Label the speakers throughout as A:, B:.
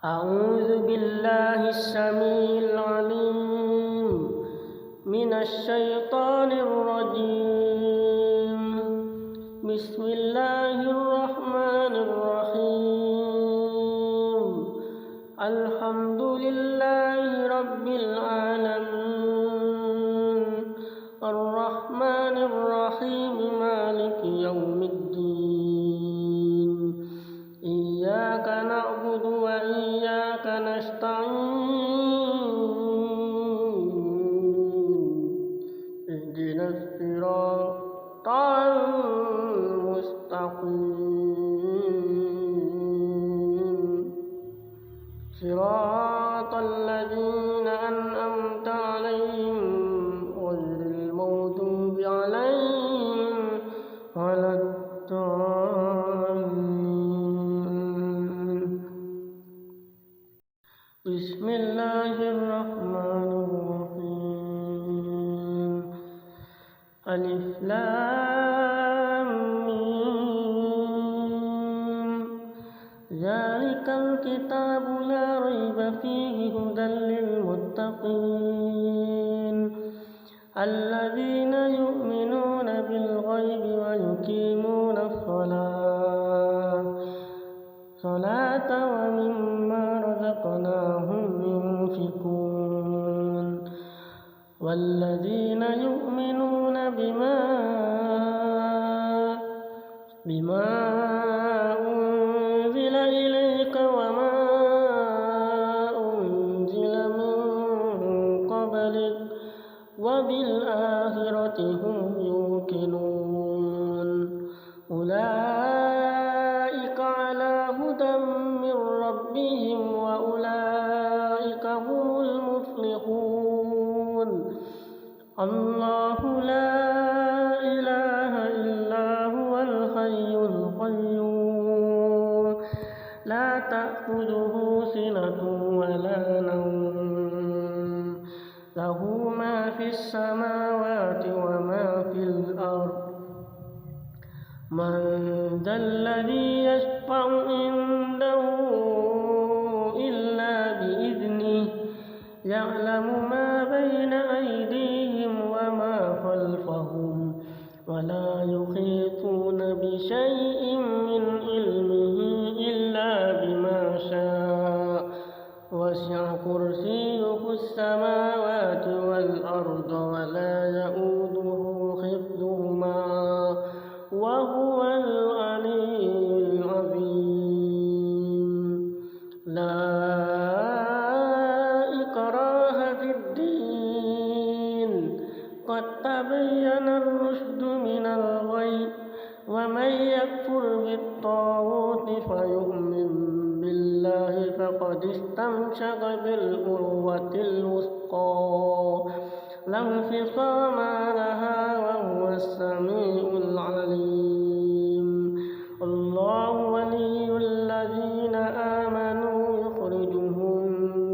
A: أعوذ بالله السميع العليم من الشيطان الرجيم. بسم الله الرحمن الرحيم. الحمد لله رب العالمين الرحمن الرحيم مالك يوم الدين. إياك نعبد وإياك نستعين. اهدنا الصراط المستقيم صراط الذين أنعمت عليهم غير المغضوب عليهم ولا الضالين. بسم الله الرحمن الرحيم. ألف لام ميم. ذلك الكتاب لا ريب فيه هدى للمتقين الذين يؤمنون بالغيب ويقيمون الصلاة ومما رزقناهم ينفقون والذين يؤمنون بما أنزل إليك وما أنزل من قبلك وبالآخرة هم يوقنون. أولئك على هدى من ربهم وأولئك هم المفلحون. الله لا إله إلا هو الحي القيوم لا تأخذه سنة ولا نوم له ما في السماوات وما في الأرض. من ذا الذي يشفع عنده إلا بإذنه يعلم ما بين أيديهم وما خلفهم ولا يحيطون بشيء من علمه إلا بما شاء. وسع كرسيه السماوات والأرض ولا يؤوده حفظهما وهو العلي العظيم. لا إكراه في الدين قد تبين الرشد من الغي. ومن يكفر بالطاغوت فيؤمن بالله فقد استمسك بالعروة الوثقى لا انفصام لها وهو السميع العليم. الله ولي الذين آمنوا يخرجهم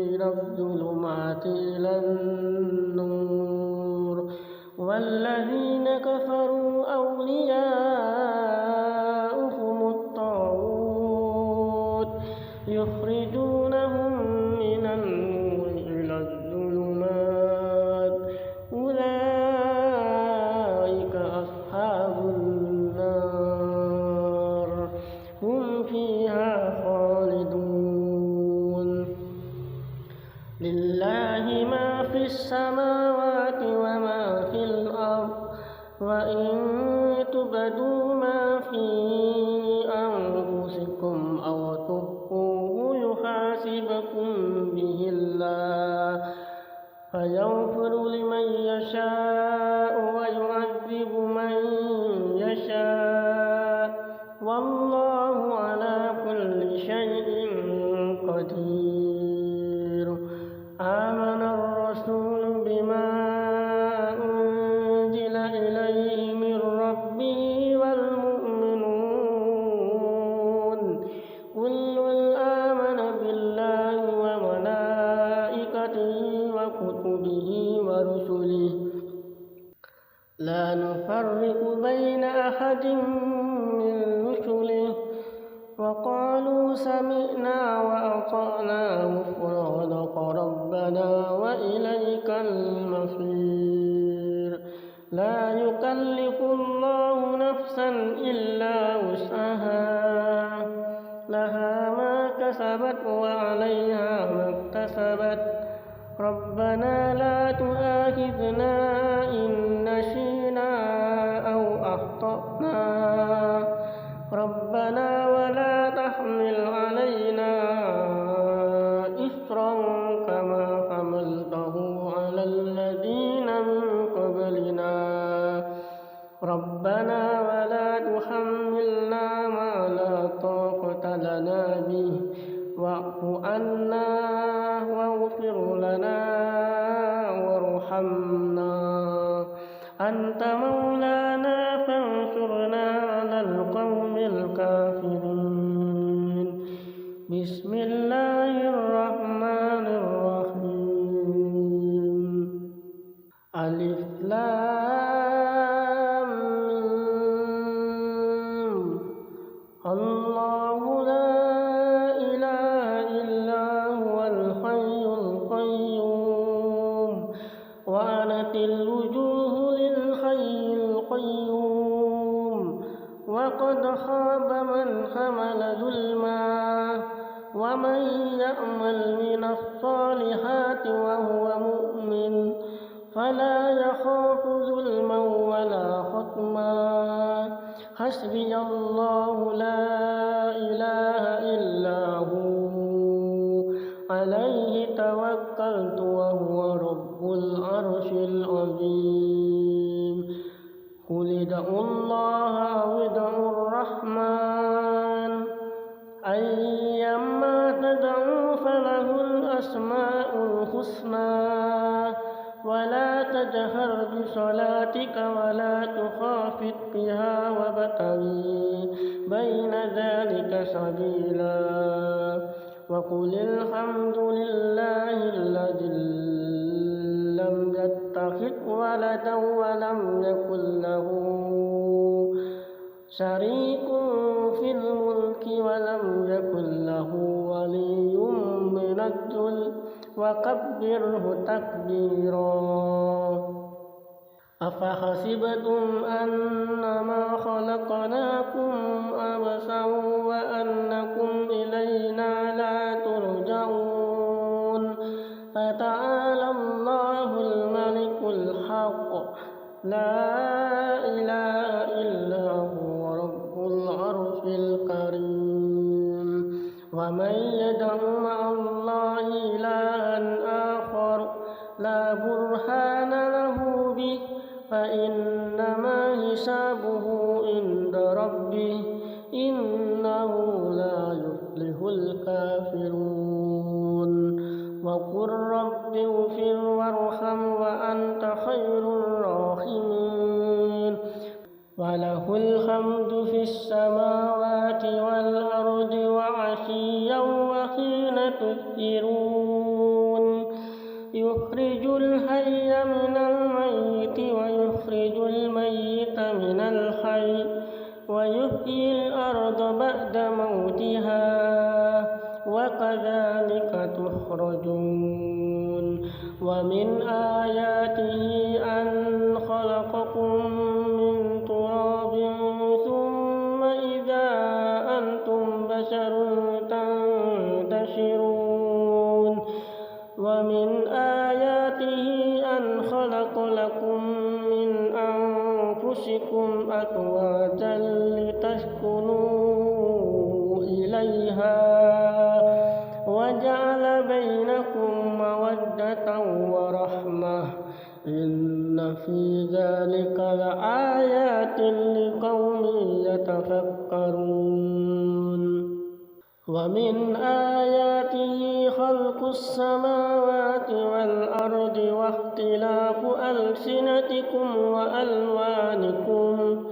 A: من الظلمات إلى النور والذين كفروا أولياؤهم الطاغوت يخرجونهم من النور إلى الظلمات. أولئك أصحاب النار هم فيها خالدون. لله ما في السماوات وما في الأرض وإن تبدوا ما في أنفسكم أو تخفوه يحاسبكم به الله فيغفر لمن يشاء ويعذب من يشاء والله على كل شيء قدير. آمن الرسول بما أنزل إليه من ربه والمؤمنون كل آمن بالله وملائكته وكتبه ورسله لا نفرق بين أحد من رسله وقالوا سمعنا وأطعنا غفرانك ربنا وإليك المصير لا يكلف الله نفسا إلا وسعها لها ما كسبت وعليها ما اكتسبت ربنا لا تؤاخذنا إن نسينا أو أخطأنا ربنا ولا تحمل علينا إصرا كما حملته على الذين من قبلنا ربنا ولا تحملنا ما لا طاقة لنا به واعف عنا واغفر لنا وارحمنا أنت مولانا فانصرنا على القوم الكافرين بسم الله الرحمن الرحيم ألف لام ميم الله لا إله إلا هو الحي القيوم وعنت الوجوه للحي القيوم وقد خاب من حمل ظلما ومن يعمل من الصالحات وهو مؤمن فلا يخاف ظلما ولا خصما حسبي الله لا إله إلا هو عليه توكلت وهو رب العرش العظيم قل ادعوا الله أو ادعوا الرحمن أيما تدعوا فله الأسماء الحسنى ولا تجهر بصلاتك ولا تخافت بها وابتغي بين ذلك سبيلا وقل الحمد لله الذي لم يتخذ ولدا ولم يكن له شريك في الملك ولم يكن له ولي من الذل وكبره تكبيرا أفحسبتم أنما خلقناكم عبثا وأنكم إلينا لا ترجعون فتعالى الله الملك الحق لا إله إلا هو رب العرش الكريم ومن يدع مع الله إلها آخر لا برهان له به فإنما حسابه عند ربه إنه لا يفلح الكافرون وقل رب اغفر وارحم وأنت خير الراحمين وله الحمد في السماوات والأرض وعشيا وحين تظهرون يخرج الحي من الميت ويخرج الميت من الحي ويحيي الأرض بعد موتها وكذلك تخرجون ومن آياته أن خلقكم من تراب ثم إذا أنتم بشر تنتشرون ومن آياته أن خلق لكم من أنفسكم أزواجا لتسكنوا إليها وجعل بينكم مودة ورحمة إن في ذلك لآيات لقوم يتفكرون ومن آياته خلق السماوات والأرض واختلاف ألسنتكم وألوانكم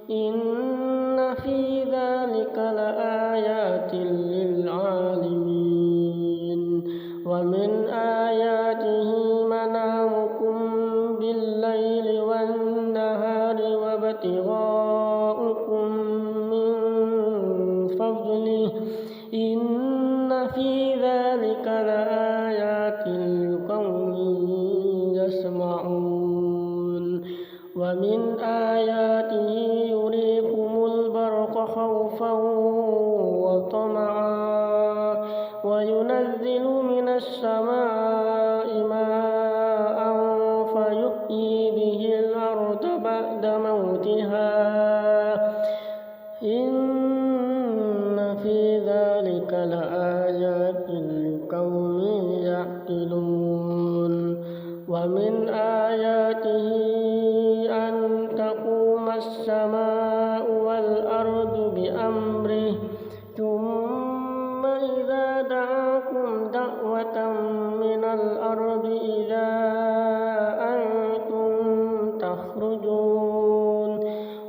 A: إن في ذلك لآيات للعالمين ومن آياته منامكم بالليل والنهار وابتغاؤكم من فضله آياته يريكم البرق خوفا وطمعا وينزل من السماء ماء فيحيي به الأرض بعد موتها إن في ذلك لآيات لقوم يعقلون ومن آياته أن تقوم السماء والأرض بأمره ثم إذا دعاكم دعوة من الأرض إذا أنتم تخرجون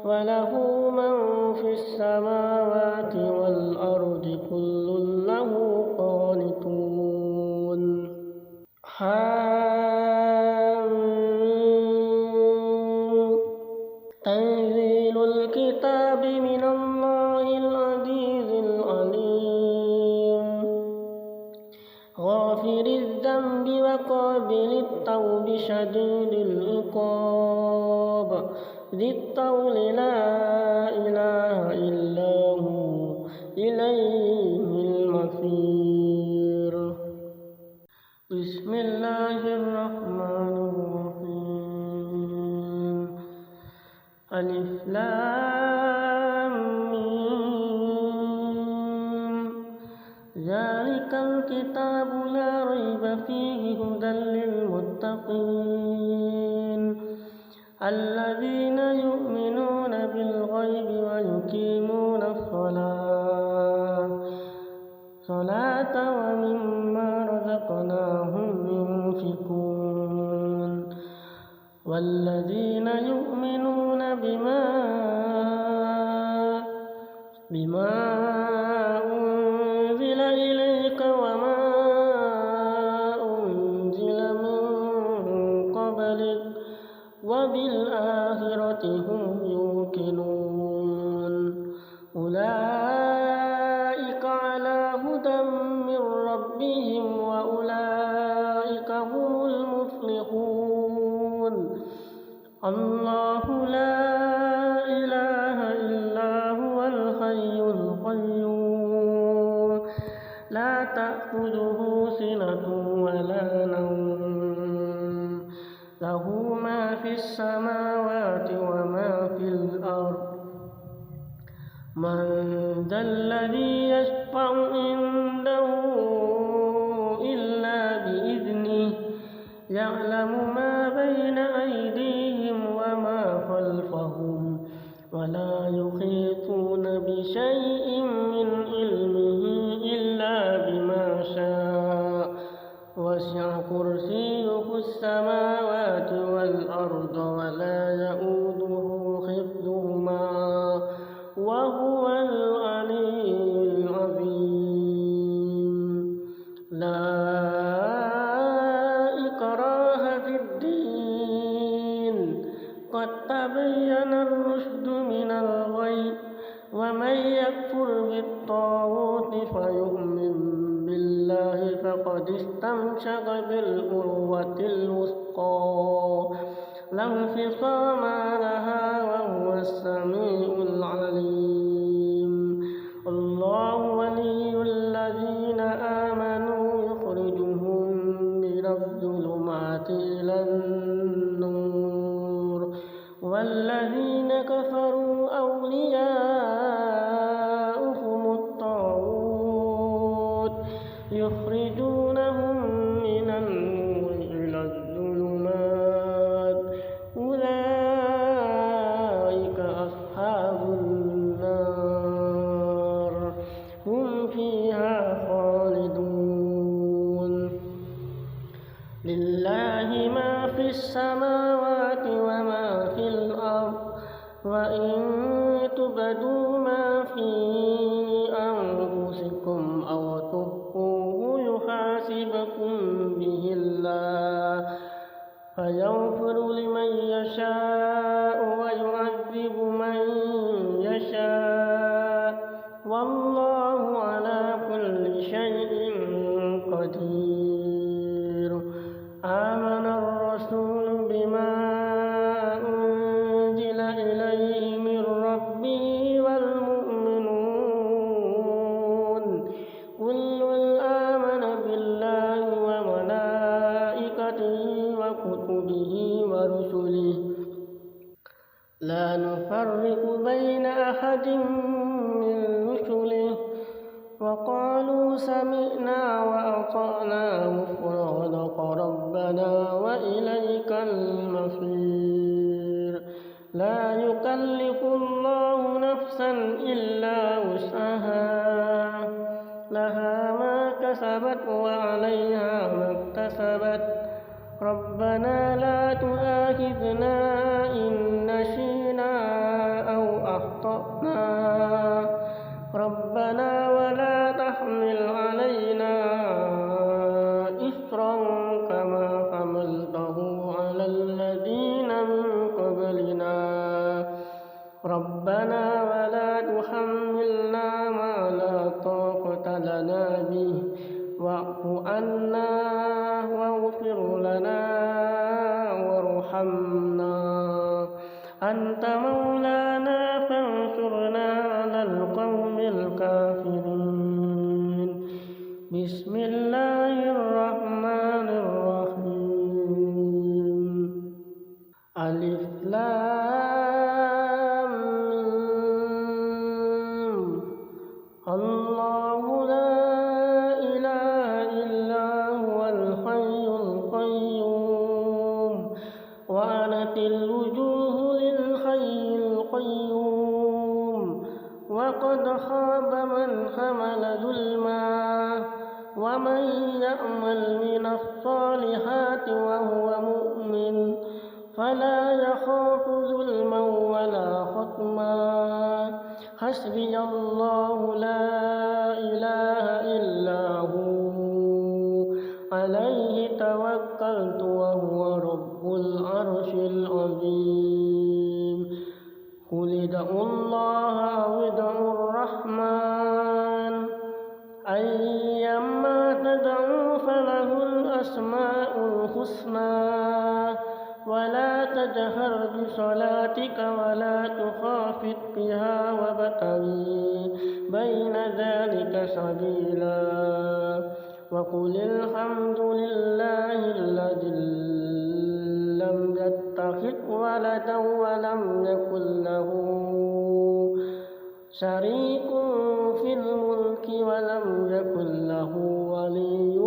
A: وله من في السماوات والأرض كل له قانتون تنزيل الكتاب من الله العزيز العليم غافر الذنب وقابل التوب شديد العقاب ذي الطول لا إله إلا هو إليه المصير بسم الله الرحمن الرحيم ألف لام ميم ذلك الكتاب لا ريب فيه هدى للمتقين الذين يؤمنون بالغيب ويقيمون الصلاة ومما رزقناهم ينفقون والذين يؤمنون بما أنزل إليك وما أنزل من قبلك وبالآخرة هم يوقنون أولئك على هدى من ربهم وأولئك هم المفلحون الله لا إله إلا هو الحي القيوم لا تأخذه سنة ولا نوم له ما في السماوات وما في الأرض من ذا الذي يشفع عنده إلا بإذنه يعلم ما بين أيديهم وما خلفهم ولا يحيطون بشيء من علمه إلا بما شاء وسع كرسيه السماوات والأرض ولا يؤوده حفظهما وهو العلي العظيم لا إكراه في الدين قد تبين الرشد من الغي ومن يكفر بالطاغوت فيؤمن بالله فقد استمسك بالعروة الوثقى لا انفصام لها وهو السميع العليم الله ولي الذين آمنوا يخرجهم من الظلمات إلى النور والذين كفروا أولياؤهم الطاغوت يخرجونهم من النور إلى الظلمات أولئك أصحاب النار هم فيها خالدون لله ما في السماوات وما في الأرض وإن تبدوا ما في أنفسكم أو تخفوه يحاسبكم به الله فيغفر لمن يشاء ويعذب من يشاء والله على كل شيء قدير آمن الرسول بما أنزل نفرق بين أحد من رسله وقالوا سمعنا وأطعنا غفرانك ربنا وإليك المصير لا يكلف الله نفسا إلا وسعها لها ما كسبت وعليها ما اكتسبت ربنا لا تؤاخذنا إن نسينا أو أخطأنا ربنا ولا تحمل علينا إصرا كما حملته على الذين من قبلنا ربنا ولا تحملنا ما لا طاقة لنا به واعف عنا واغفر لنا وارحمنا أنت مولانا فانصرنا على القوم الكافرين بسم الله الرحمن الرحيم ألف لام ميم الله لا إله إلا هو الحي القيوم وعنت الوجوه للحي القيوم وقد خاب من حمل ظلما ومن يعمل من الصالحات وهو مؤمن فلا يخاف ظلما ولا خصما حسبي الله لا إله إلا هو عليه توكلت وهو رب العرش العظيم قل ادعوا الله أو ادعوا الرحمن أيما تدعوا فله الأسماء الحسنى ولا تجهر بصلاتك ولا تخافت بها وابتغي بين ذلك سبيلا وقل الحمد لله الذي لم يتخذ ولدا ولم يكن له شريك في الملك ولم يكن له ولي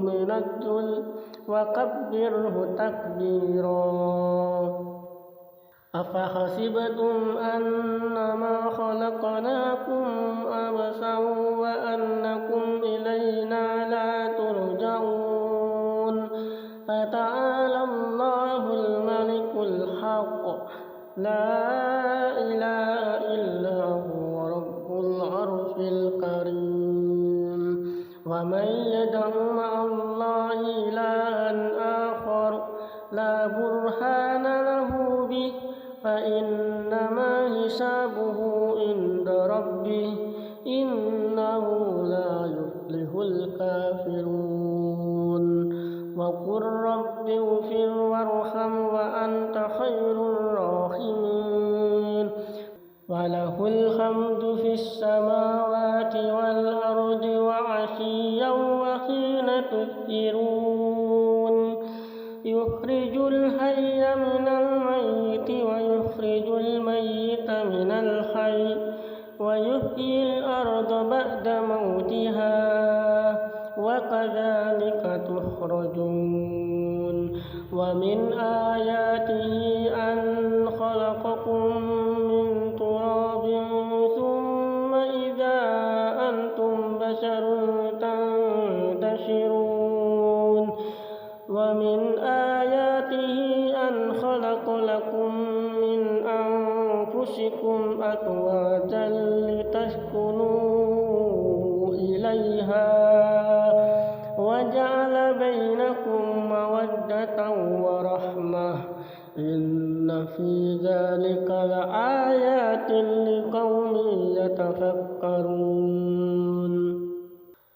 A: من الذل وكبره تكبيرا أفحسبتم أنما خلقناكم عبثا وأنكم إلينا لا ترجعون فتعالى الله الملك الحق لا إله إلا هو رب العرش الكريم ومن يدع مع الله إلها آخر لا برهان له به فإنما حسابه عند ربه إنه لا يفلح الكافرون وقل رب اغفر وارحم وأنت خير الراحمين وله الحمد في السماوات والأرض وعشيا وحين تظهرون يخرج الحي من الميت ويخرج الميت من الحي ويحيي الأرض بعد موتها وكذلك تخرجون ومن آياته أن خلقكم من تراب ثم إذا أنتم بشر تنتشرون ومن آياته أن خلق لكم من أنفسكم أزواجا لتسكنوا إليها وجعل بينكم مودة ورحمة إن في ذلك لآيات لقوم يتفكرون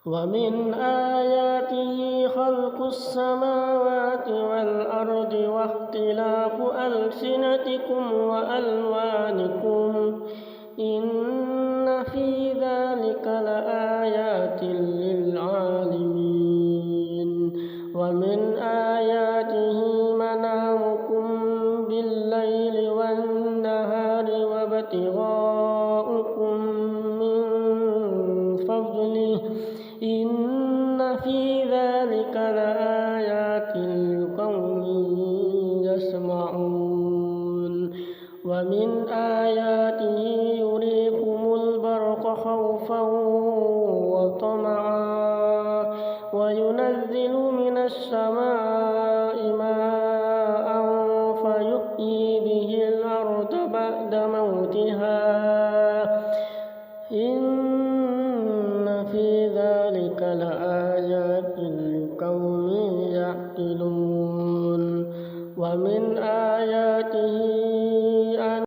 A: ومن آياته خلق السماوات والأرض واختلاف ألسنتكم وألوانكم إن في ذلك لآيات للعالمين ومن آياته منامكم بالليل والنهار ابتغاؤكم من فضله إن في ذلك لآيات لقوم يسمعون ومن آياته يريكم البرق خوفا وطمعا وينزل من السماء ماء فيحيي به الأرض بعد موتها إن في ذلك لآيات لقوم يعقلون ومن آياته